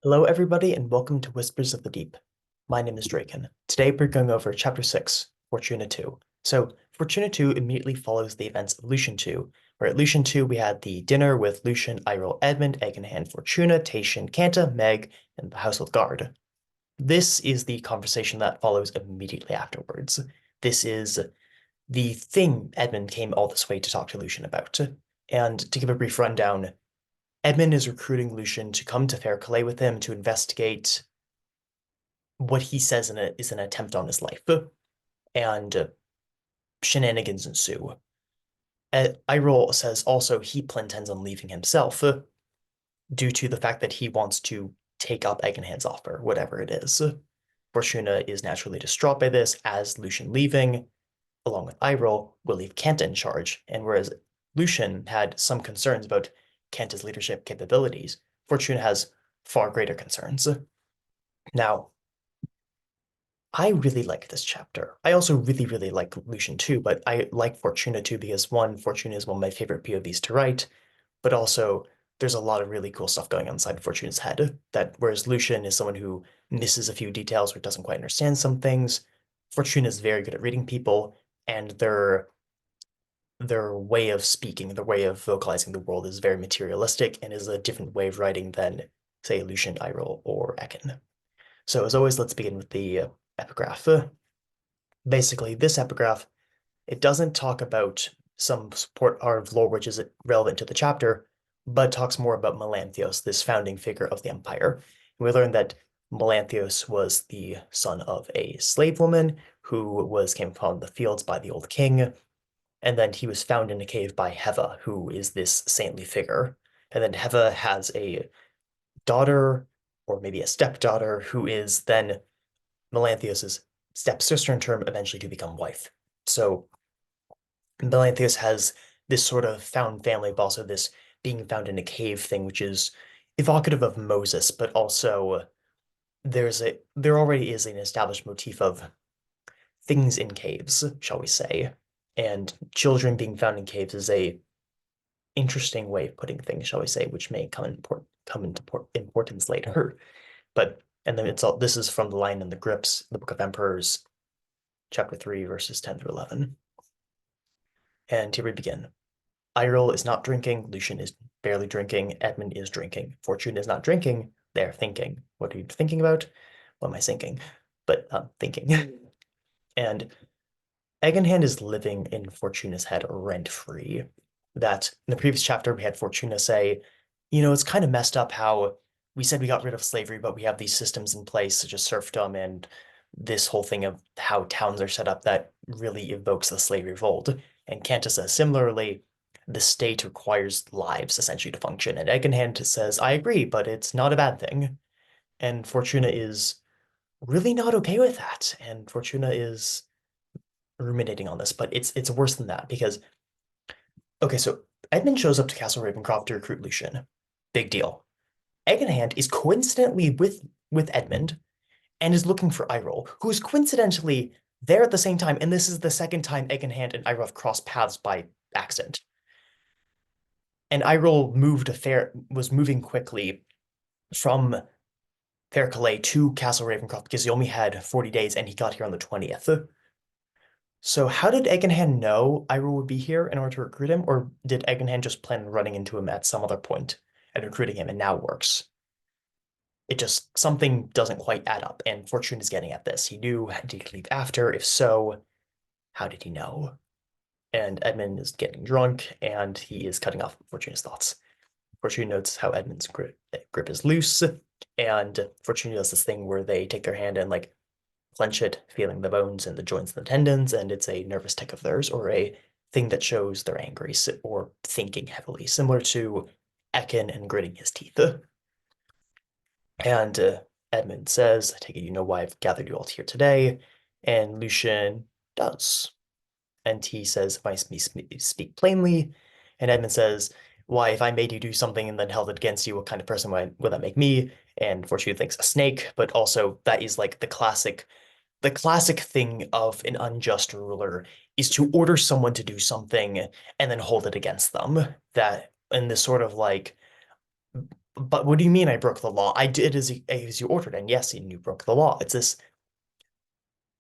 Hello, everybody, and welcome to Whispers of the Deep. My name is Draken. Today, we're going over Chapter 6, Fortuna 2. So, Fortuna 2 immediately follows the events of Lucian 2, where at Lucian 2, we had the dinner with Lucian, Iroh, Edmund, Egenhan, Fortuna, Tatian, Kanta, Meg, and the Household Guard. This is the conversation that follows immediately afterwards. This is the thing Edmund came all this way to talk to Lucian about. And to give a brief rundown, Edmund is recruiting Lucian to come to Fair Calais with him to investigate what he says is an attempt on his life, and shenanigans ensue. Iroh says also he intends on leaving himself due to the fact that he wants to take up Egenhan's offer, whatever it is. Fortuna is naturally distraught by this, as Lucian leaving, along with Iroh, will leave Kenta in charge, and whereas Lucian had some concerns about Kenta's leadership capabilities, Fortuna has far greater concerns. Now, I really like this chapter. I also really like Lucian too, but I like Fortuna too because one, Fortuna is one of my favorite POVs to write, but also there's a lot of really cool stuff going on inside Fortuna's head. That whereas Lucian is someone who misses a few details or doesn't quite understand some things, Fortuna is very good at reading people, and their way of speaking, their way of vocalizing the world is very materialistic and is a different way of writing than, say, Lucian, Iroh, or Ekin. So as always, let's begin with the epigraph. Basically, this epigraph, it doesn't talk about some support of lore which is relevant to the chapter, but talks more about Melanthios, this founding figure of the empire. We learn that Melanthios was the son of a slave woman who came upon the fields by the old king, and then he was found in a cave by Heva, who is this saintly figure. And then Heva has a daughter, or maybe a stepdaughter, who is then Melanthius's stepsister in turn, eventually to become wife. So Melanthius has this sort of found family, but also this being found in a cave thing, which is evocative of Moses, but also there already is an established motif of things in caves, shall we say, and children being found in caves is a interesting way of putting things, shall we say, which may come into importance later. But and then this is from the line in the Grips, the Book of Emperors, chapter 3, verses 10 through 11. And here we begin. Iroh is not drinking, Lucian is barely drinking, Edmund is drinking. Fortune is not drinking, they're thinking. What are you thinking about? What am I thinking? But thinking. And Egenhand is living in Fortuna's head rent-free. That in the previous chapter, we had Fortuna say, it's kind of messed up how we said we got rid of slavery, but we have these systems in place such as serfdom and this whole thing of how towns are set up that really evokes the slave revolt. And Kanta says similarly, the state requires lives essentially to function. And Egenhand says, I agree, but it's not a bad thing. And Fortuna is really not okay with that. And Fortuna is ruminating on this, but it's worse than that because okay, so Edmund shows up to Castle Ravencroft to recruit Lucian. Big deal. Egenhand is coincidentally with Edmund and is looking for Iroh, who is coincidentally there at the same time, and this is the second time Egenhand and Iroh have crossed paths by accident. And Iroh was moving quickly from Fair Calais to Castle Ravencroft because he only had 40 days and he got here on the 20th. So how did Egenhand know Iroh would be here in order to recruit him, or did Egenhand just plan on running into him at some other point and recruiting him and now works? It just, something doesn't quite add up, and Fortune is getting at this. He knew, did he leave after? If so, how did he know? And Edmund is getting drunk, and he is cutting off Fortune's thoughts. Fortune notes how Edmund's grip is loose, and Fortune does this thing where they take their hand and like clench it, feeling the bones and the joints and the tendons, and it's a nervous tick of theirs or a thing that shows they're angry or thinking heavily, similar to Ekin and gritting his teeth. And Edmund says, I take it you know why I've gathered you all here today. And Lucian does. And he says, if I speak plainly. And Edmund says, why, if I made you do something and then held it against you, what kind of person would that make me? And Fortuna thinks a snake, but also that is like the classic thing of an unjust ruler is to order someone to do something and then hold it against them. That in this sort of like but what do you mean I broke the law? I did as you ordered, and yes, you broke the law. It's this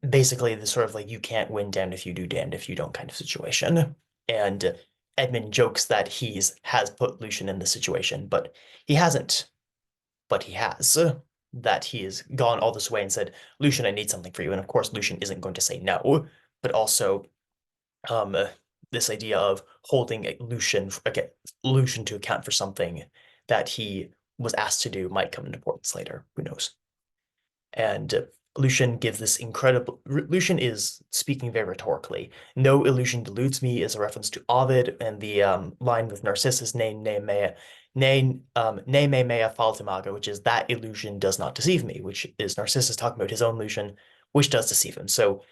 basically the sort of like you can't win damned if you do, damned if you don't kind of situation. And Edmund jokes that he's has put Lucian in this situation, but he hasn't. But he has. That he has gone all this way and said, Lucian, I need something for you. And of course, Lucian isn't going to say no, but also um, this idea of holding Lucian to account for something that he was asked to do might come into importance later. Who knows? And Lucian gives this incredible. Lucian is speaking very rhetorically. No illusion deludes me is a reference to Ovid and the line with Narcissus, ne me mea faltimago, which is that illusion does not deceive me, which is Narcissus talking about his own illusion, which does deceive him. So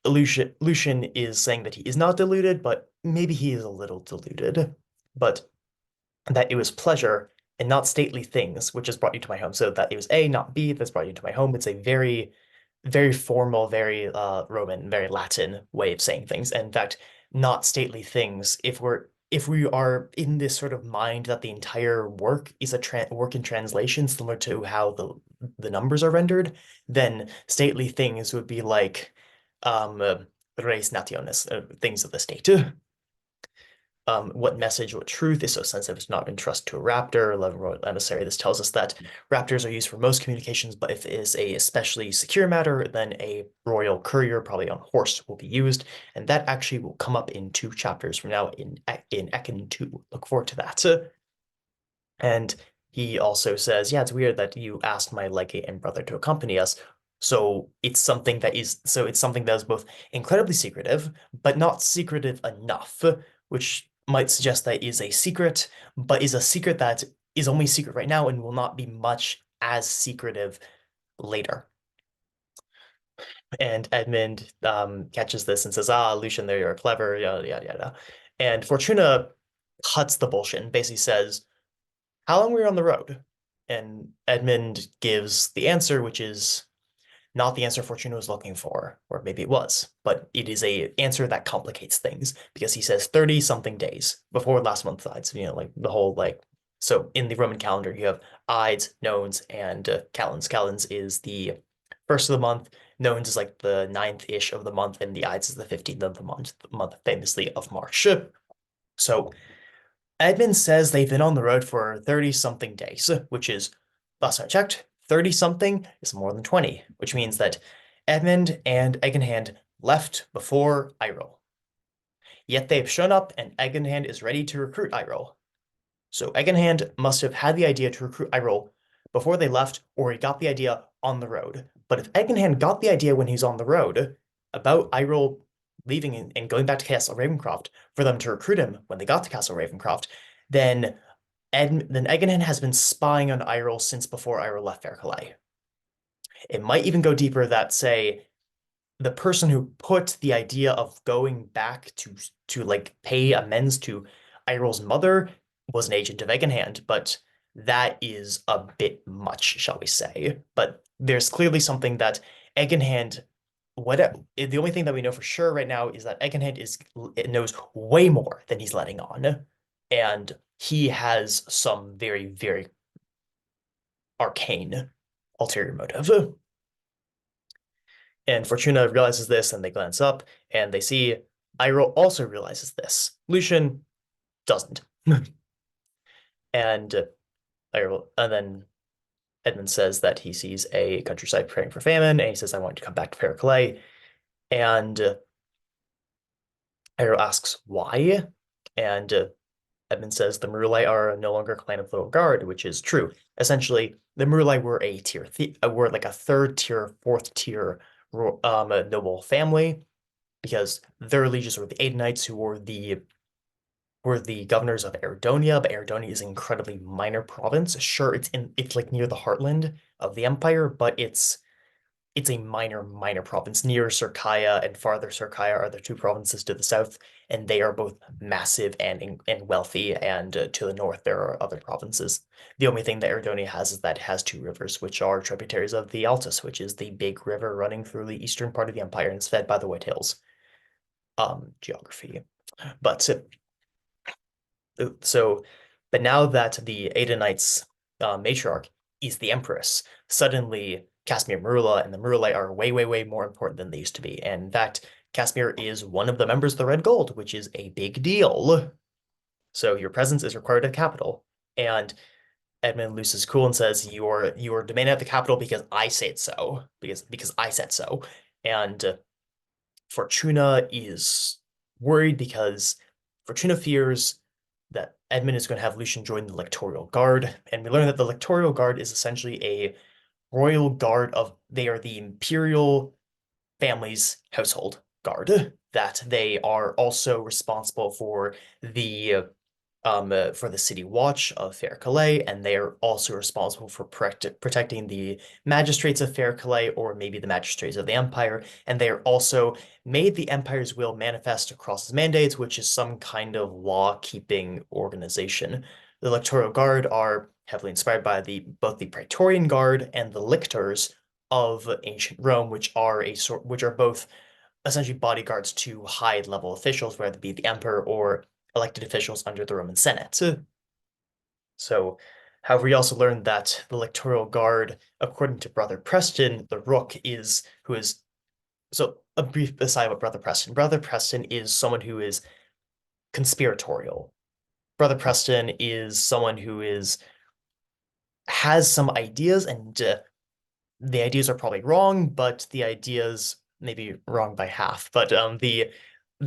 Lucian is saying that he is not deluded, but maybe he is a little deluded. But that it was pleasure and not stately things which has brought you to my home. So that it was A, not B, that's brought you to my home. It's a very, very formal, very Roman, very Latin way of saying things. And in fact, not stately things. If we are in this sort of mind that the entire work is a work in translation, similar to how the numbers are rendered, then stately things would be like res nationis, things of the state. What message, what truth is so sensitive to not entrust to a raptor, 11 royal emissary. This tells us that raptors are used for most communications, but if it is a especially secure matter, then a royal courier, probably on a horse, will be used. And that actually will come up in 2 chapters from now in Ekin 2. Look forward to that. And he also says, yeah, it's weird that you asked my legate and brother to accompany us. It's something that is both incredibly secretive, but not secretive enough, which might suggest that is a secret, but is a secret that is only secret right now and will not be much as secretive later. And Edmund catches this and says, ah, Lucian, there you're clever, yada, yada, yada. And Fortuna cuts the bullshit and basically says, how long were you on the road? And Edmund gives the answer, which is not the answer Fortuna was looking for, or maybe it was, but it is a answer that complicates things because he says 30 something days before last month's Ides, like the whole like so in the Roman calendar you have Ides, Nones, and Calends. Calends is the first of the month, Nones is like the ninth-ish of the month, and the Ides is the 15th of the month famously of March. So Edmund says they've been on the road for 30 something days, which is, last I checked, 30 something is more than 20, which means that Edmund and Egenhand left before Iroh. Yet they've shown up and Egenhand is ready to recruit Iroh. So Egenhand must have had the idea to recruit Iroh before they left, or he got the idea on the road. But if Egenhand got the idea when he's on the road about Iroh leaving and going back to Castle Ravencroft for them to recruit him when they got to Castle Ravencroft, then Egenhand has been spying on Iroh since before Iroh left Faircalais. It might even go deeper that, say, the person who put the idea of going back to like pay amends to Iroh's mother was an agent of Egenhand, but that is a bit much, shall we say. But there's clearly something that Egenhand, the only thing that we know for sure right now is that Egenhand knows way more than he's letting on. And he has some very, very arcane ulterior motive. And Fortuna realizes this, and they glance up, and they see Iroh also realizes this. Lucian doesn't. And and then Edmund says that he sees a countryside praying for famine, and he says, I want to come back to Periclay. And Iroh asks why, and Edmund says the Maruli are no longer a clan of little guard, which is true. Essentially, the Maruli were like a third tier, fourth tier noble family because their lieges were the Aedonites, who were the governors of Eridonia, but Eridonia is an incredibly minor province. Sure, it's like near the heartland of the empire, but it's a minor province. Near Sirkaya and farther Sirkaya are the 2 provinces to the south, and they are both massive and wealthy. And to the north, there are other provinces. The only thing that Eridonia has is that it has 2 rivers, which are tributaries of the Altus, which is the big river running through the eastern part of the empire and is fed by the White Hills. Geography. But so, but now that the Aedonites matriarch is the Empress. Suddenly, Casimir Marula and the Maruli are way, way, way more important than they used to be. And in fact, Casimir is one of the members of the Red Gold, which is a big deal. So your presence is required at the capital. And Edmund loses cool and says, "You're demanding at the capital because I said so, because I said so." And Fortuna is worried because Fortuna fears that Edmund is going to have Lucian join the Lectorial Guard, and we learn that the Lectorial Guard is essentially a royal guard of they are the imperial family's household guard, that they are also responsible for the city watch of Fair Calais, and they are also responsible for protecting the magistrates of Fair Calais, or maybe the magistrates of the Empire, and they are also made the Empire's will manifest across his mandates, which is some kind of law-keeping organization. The Electoral Guard are heavily inspired by both the Praetorian Guard and the lictors of ancient Rome, which are both essentially bodyguards to high-level officials, whether it be the emperor or elected officials under the Roman Senate. So, however, we also learned that the electoral guard, according to Brother Preston, the Rook is who is so a brief aside about Brother Preston. Brother Preston is someone who is conspiratorial. Brother Preston is someone who is has some ideas, and the ideas are probably wrong, but the ideas maybe wrong by half. But the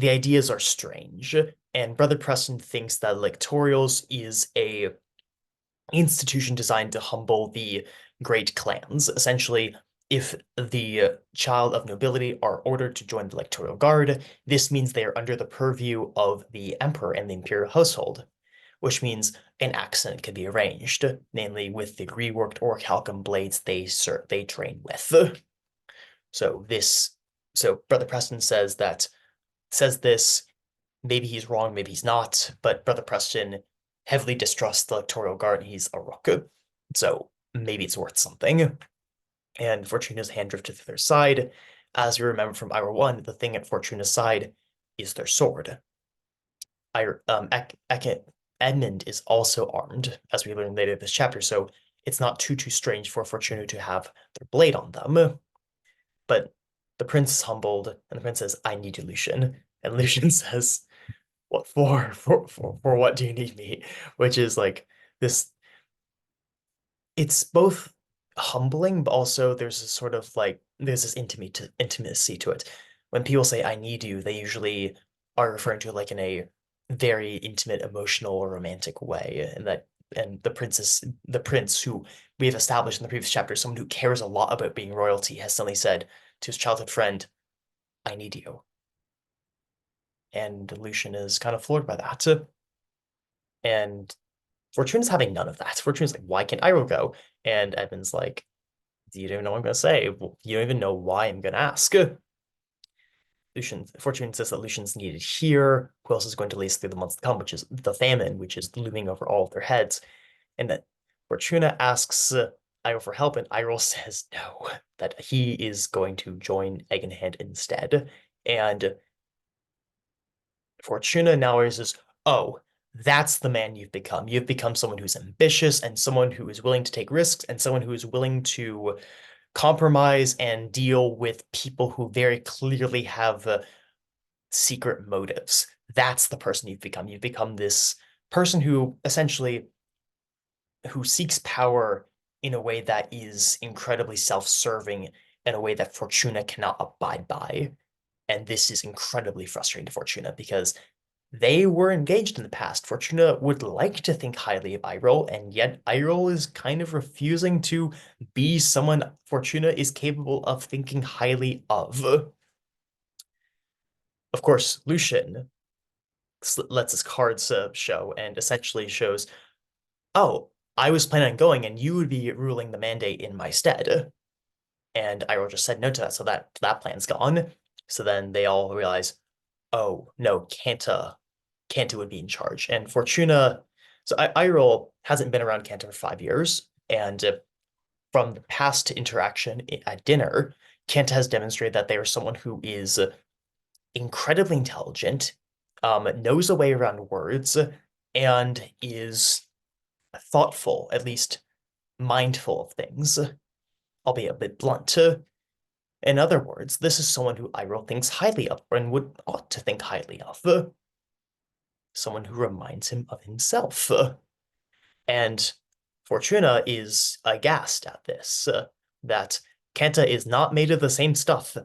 ideas are strange. And Brother Preston thinks that electorials is a institution designed to humble the great clans. Essentially, if the child of nobility are ordered to join the electoral guard, this means they are under the purview of the emperor and the imperial household, which means an accident could be arranged, namely with the reworked orichalcum blades they train with. So this, so Brother Preston says this. Maybe he's wrong, maybe he's not, but Brother Preston heavily distrusts the electoral guard. He's a rook, so maybe it's worth something. And Fortuna's hand drifted to their side. As you remember from Ira 1, the thing at Fortuna's side is their sword. Edmund is also armed, as we learn later in this chapter, so it's not too strange for Fortuna to have their blade on them. But the prince is humbled, and the prince says, "I need you, Lucian." And Lucian says, "What for? For what do you need me?" Which is like this, it's both humbling, but also there's this sort of like there's this intimacy to it. When people say "I need you," they usually are referring to it like in a very intimate, emotional, or romantic way. And the prince who we have established in the previous chapter, someone who cares a lot about being royalty, has suddenly said to his childhood friend, "I need you." And Lucian is kind of floored by that. And Fortuna's having none of that. Fortuna's like, "Why can't Iroh go?" And Edmund's like, "You don't even know what I'm going to say. Well, you don't even know why I'm going to ask." Fortuna says that Lucian's needed here. Who else is going to lead us through the months to come, which is the famine, which is looming over all of their heads. And that Fortuna asks Iroh for help, and Iroh says no, that he is going to join Egg in Hand instead. And Fortuna now realizes, oh, that's the man you've become. You've become someone who's ambitious and someone who is willing to take risks and someone who is willing to compromise and deal with people who very clearly have secret motives. That's the person you've become. You've become this person who essentially who seeks power in a way that is incredibly self-serving, in a way that Fortuna cannot abide by. And this is incredibly frustrating to Fortuna because they were engaged in the past. Fortuna would like to think highly of Iroh, and yet Iroh is kind of refusing to be someone Fortuna is capable of thinking highly of. Of course, Lucian lets his cards show and essentially shows, "Oh, I was planning on going and you would be ruling the mandate in my stead." And Iroh just said no to that, so that plan's gone. So then they all realize, oh no, Kanta would be in charge. And Fortuna, so Iroh hasn't been around Kanta for 5 years, and from the past interaction at dinner, Kanta has demonstrated that they are someone who is incredibly intelligent, knows a way around words, and is thoughtful, at least mindful of things, albeit a bit blunt. In other words, this is someone who Iroh thinks highly of and would ought to think highly of. Someone who reminds him of himself. And Fortuna is aghast at this, that Kenta is not made of the same stuff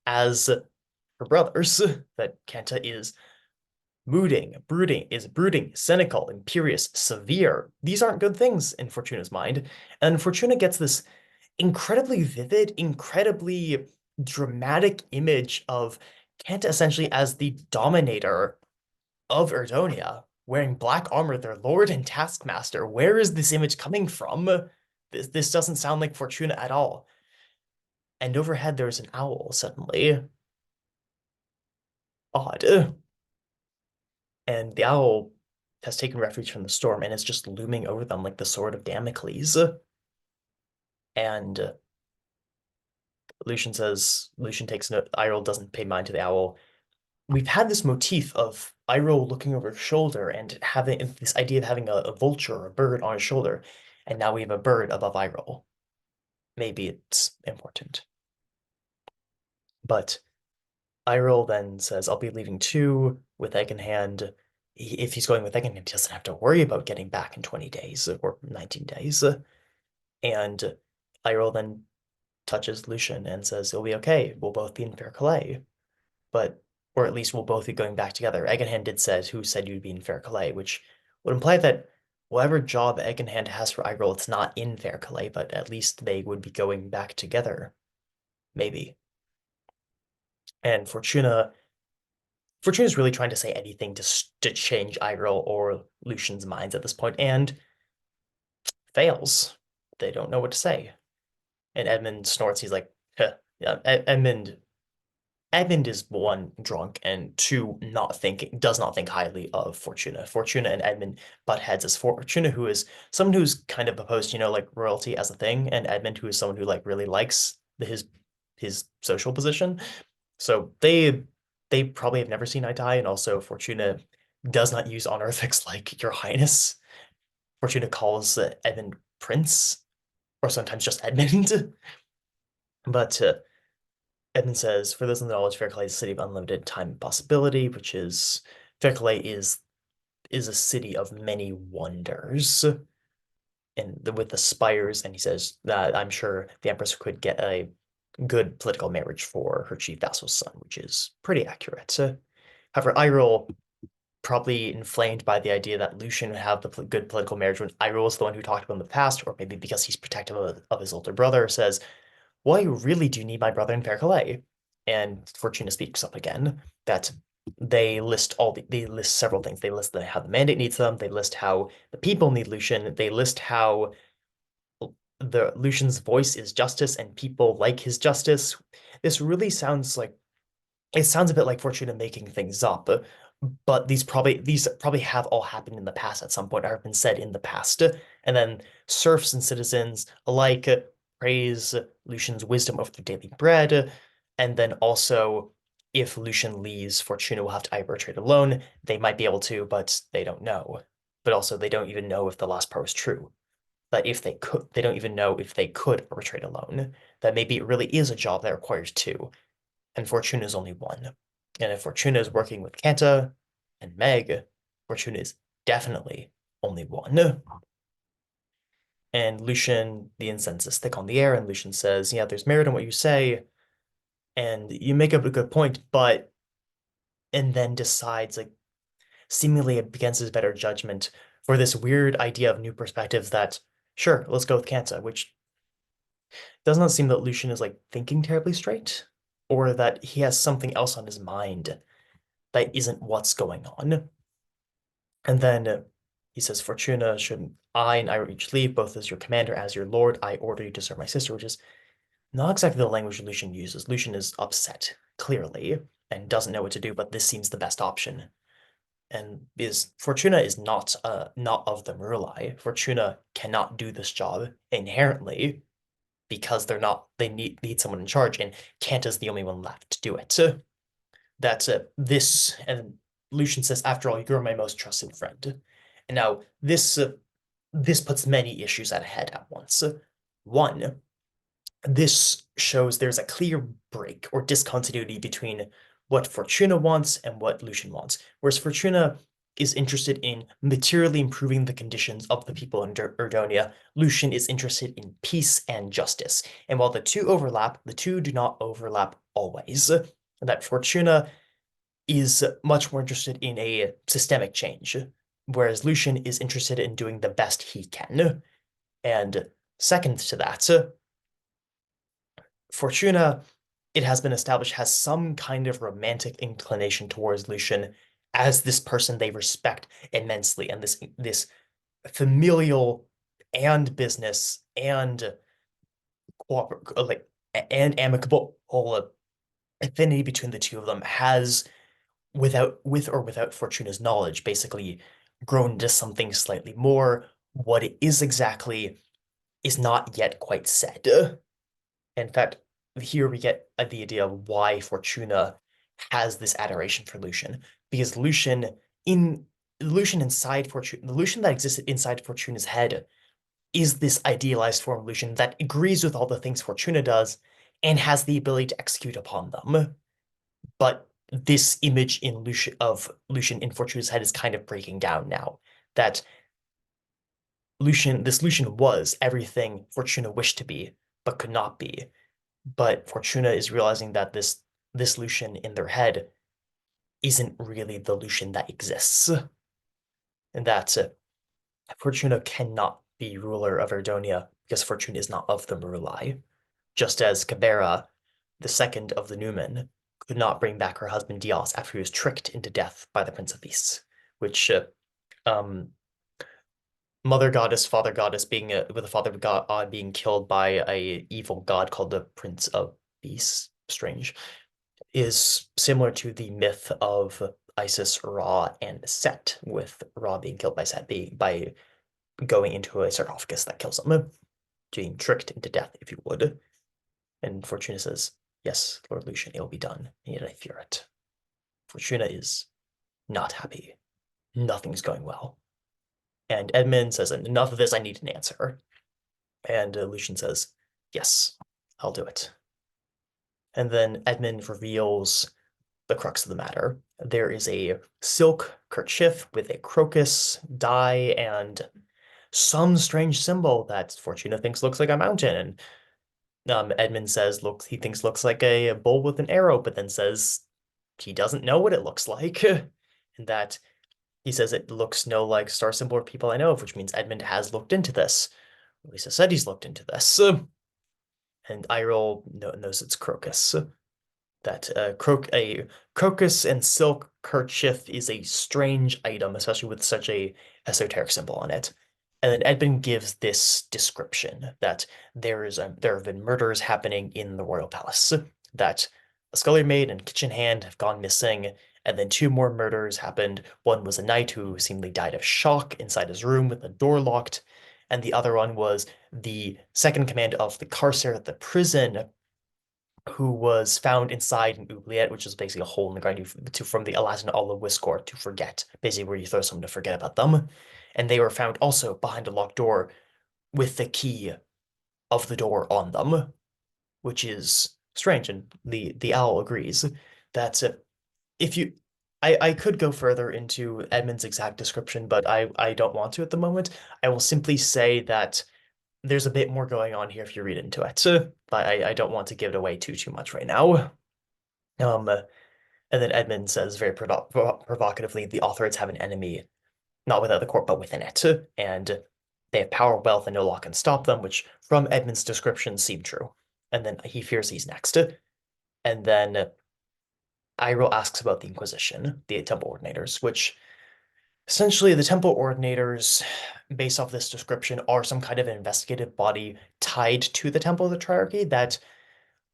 as her brothers, that Kenta is brooding, cynical, imperious, severe. These aren't good things in Fortuna's mind. And Fortuna gets this incredibly vivid, incredibly dramatic image of Kenta essentially as the dominator of Erdonia, wearing black armor, their lord and taskmaster. Where is this image coming from? This doesn't sound like Fortuna at all. And overhead there's an owl suddenly. Odd. And the owl has taken refuge from the storm and is just looming over them like the sword of Damocles. And Lucian takes note, Iroh doesn't pay mind to the owl. We've had this motif of Iroh looking over his shoulder and having this idea of having a vulture or a bird on his shoulder. And now we have a bird above Iroh. Maybe it's important. But Iroh then says, I'll be leaving too with egg in hand. If he's going with egg in hand, he doesn't have to worry about getting back in 20 days or 19 days. And Iroh then touches Lucian and says, it'll be okay. We'll both be in Fair Calais. But, or at least we'll both be going back together. Eggenhand did says, who said you'd be in Fair Calais, which would imply that whatever job Eggenhand has for Iroh, it's not in Fair Calais, but at least they would be going back together. Maybe. And Fortuna's really trying to say anything to change Iroh or Lucian's minds at this point, and fails. They don't know what to say. And Edmund snorts. He's like, huh. Yeah, Edmund is one, drunk, and two, does not think highly of Fortuna. Fortuna and Edmund butt heads as Fortuna, who is someone who's kind of opposed, like royalty as a thing, and Edmund, who is someone who like really likes his social position. So they probably have never seen eye to eye, and also Fortuna does not use honorifics like Your Highness. Fortuna calls Edmund Prince, or sometimes just Edmund. But Edmund says, for those in the knowledge, Fair Calais is a city of unlimited time and possibility, which is Fair Calais is a city of many wonders. And with the spires, and he says that I'm sure the Empress could get a good political marriage for her chief vassal's son, which is pretty accurate. However, Iroh, probably inflamed by the idea that Lucian would have the good political marriage when Iroh was the one who talked about in the past, or maybe because he's protective of his older brother, says, why really do you need my brother in Fair Calais? And Fortuna speaks up again that they list several things. They list how the mandate needs them. They list how the people need Lucian. They list how the Lucian's voice is justice and people like his justice. This really sounds like it sounds a bit like Fortuna making things up, but these probably have all happened in the past at some point or have been said in the past. And then serfs and citizens alike praise Lucian's wisdom of the daily bread. And then also, if Lucian leaves, Fortuna will have to arbitrate alone. They might be able to, but they don't know. But also, they don't even know if the last part was true. That if they could, they don't even know if they could arbitrate alone. That maybe it really is a job that requires two, and Fortuna is only one. And if Fortuna is working with Kenta and Meg, Fortuna is definitely only one. And Lucian, the incense is thick on the air, and Lucian says, yeah, there's merit in what you say, and you make up a good point, but, and then decides, like, seemingly against his better judgment, for this weird idea of new perspectives that, sure, let's go with Kenta, which does not seem that Lucian is, like, thinking terribly straight, or that he has something else on his mind that isn't what's going on. And then he says, Fortuna, should I and I each leave, both as your commander, as your lord, I order you to serve my sister, which is not exactly the language Lucian uses. Lucian is upset, clearly, and doesn't know what to do, but this seems the best option. And Fortuna is not of the Muruli. Fortuna cannot do this job inherently because they need someone in charge, and Kanta's the only one left to do it. That's and Lucian says, after all, you're my most trusted friend. And now this puts many issues at a head at once. One, this shows there's a clear break or discontinuity between what Fortuna wants and what Lucian wants. Whereas Fortuna is interested in materially improving the conditions of the people in Erdonia, Lucian is interested in peace and justice. And while the two overlap, the two do not overlap always. That Fortuna is much more interested in a systemic change, whereas Lucian is interested in doing the best he can. And second to that, Fortuna, it has been established, has some kind of romantic inclination towards Lucian as this person they respect immensely, and this familial and business and like and amicable affinity between the two of them has, with or without Fortuna's knowledge, basically grown into something slightly more. What it is exactly is not yet quite said. In fact, here we get the idea of why Fortuna has this adoration for Lucian, because in Lucian inside Fortuna, the Lucian that existed inside Fortuna's head is this idealized form of Lucian that agrees with all the things Fortuna does and has the ability to execute upon them. But this image in Lucian in Fortuna's head is kind of breaking down now. That this Lucian was everything Fortuna wished to be, but could not be. But Fortuna is realizing that this Lucian in their head isn't really the Lucian that exists, and that Fortuna cannot be ruler of Erdonia because Fortuna is not of the Maruli, just as Cabera, the second of the Numen, could not bring back her husband Dios after he was tricked into death by the Prince of Beasts, which um, mother goddess, father goddess being with the father god being killed by a evil god called the Prince of Beasts. Strange. Is similar to the myth of Isis, Ra, and Set, with Ra being killed by Set by going into a sarcophagus that kills him, being tricked into death, if you would. And Fortuna says, "Yes, Lord Lucian, it will be done, and yet I fear it." Fortuna is not happy. Nothing's going well. And Edmund says, "Enough of this, I need an answer." And Lucian says, "Yes, I'll do it." And then Edmund reveals the crux of the matter. There is a silk kerchief with a crocus die and some strange symbol that Fortuna thinks looks like a mountain. And Edmund says he thinks looks like a bull with an arrow, but then says he doesn't know what it looks like. And that he says it looks no like star symbol or people I know of, which means Edmund has looked into this. At least I said he's looked into this. And Irol knows it's crocus. That a crocus and silk kerchief is a strange item, especially with such a esoteric symbol on it. And then Edmund gives this description that there have been murders happening in the royal palace, that a scullery maid and kitchen hand have gone missing, and then two more murders happened. One was a knight who seemingly died of shock inside his room with the door locked, and the other one was the second command of the carcer at the prison who was found inside an oubliette, which is basically a hole in the ground from the Aladdin Olive Whiskor to forget, basically where you throw someone to forget about them. And they were found also behind a locked door with the key of the door on them, which is strange. And the owl agrees that if you I could go further into Edmund's exact description, but I don't want to at the moment. I will simply say that there's a bit more going on here if you read into it, but I don't want to give it away too much right now. And then Edmund says very provocatively, the authorities have an enemy, not without the court, but within it, and they have power, wealth, and no law can stop them, which from Edmund's description seemed true. And then he fears he's next. And then Iroh asks about the Inquisition, the Temple Ordinators, which essentially, the Temple Ordinators, based off this description, are some kind of investigative body tied to the Temple of the Triarchy that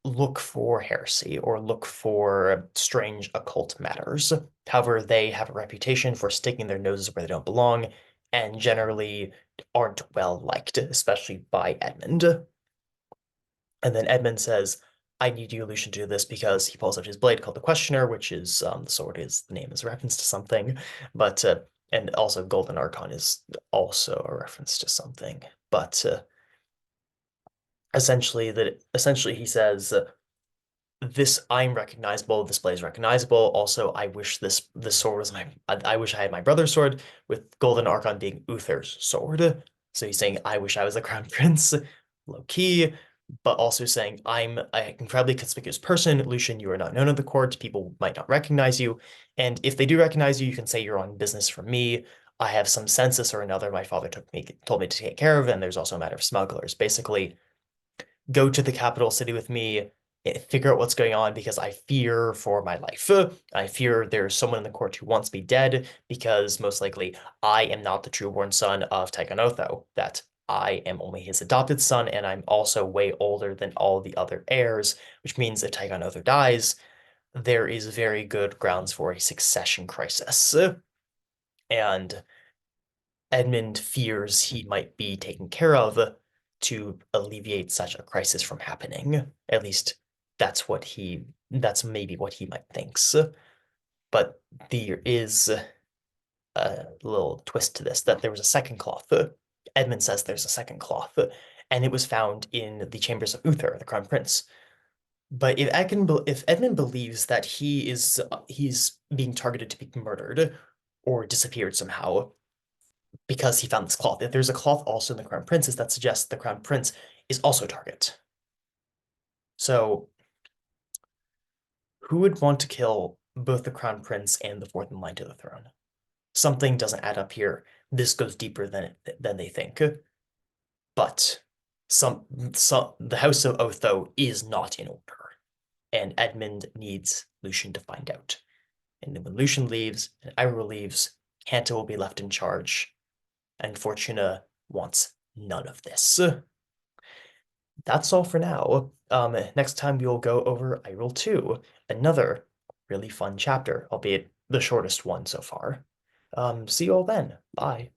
look for heresy or look for strange occult matters. However, they have a reputation for sticking their noses where they don't belong and generally aren't well liked, especially by Edmund. And then Edmund says, I need you, Lucian, to do this because he pulls out his blade called the Questioner, which is the sword is the name is a reference to something. But And also Golden Archon is also a reference to something. But essentially he says this I'm recognizable, this blade is recognizable. Also, I wish this sword was my I wish I had my brother's sword, with Golden Archon being Uther's sword. So he's saying I wish I was the crown prince, low key, but also saying I'm an incredibly conspicuous person. Lucian, you are not known at the court. People might not recognize you. And if they do recognize you, you can say you're on business for me. I have some census or another my father told me to take care of, and there's also a matter of smugglers. Basically, go to the capital city with me, figure out what's going on because I fear for my life. I fear there's someone in the court who wants me dead because most likely I am not the true-born son of Tygonotho, that I am only his adopted son, and I'm also way older than all the other heirs, which means if Tygonotho dies, there is very good grounds for a succession crisis. And Edmund fears he might be taken care of to alleviate such a crisis from happening. At least that's maybe what he might thinks. But there is a little twist to this, that there was a second cloth. Edmund says there's a second cloth, and it was found in the chambers of Uther, the crown prince. But if Edmund believes that he's being targeted to be murdered or disappeared somehow, because he found this cloth. If there's a cloth also in the Crown Princess, that suggests the Crown Prince is also a target. So who would want to kill both the Crown Prince and the fourth in line to the throne? Something doesn't add up here. This goes deeper than they think. But the House of Otho is not in order, and Edmund needs Lucian to find out. And then when Lucian leaves and Ira leaves, Hanta will be left in charge, and Fortuna wants none of this. That's all for now. Next time we'll go over Iral 2, another really fun chapter, albeit the shortest one so far. See you all then. Bye.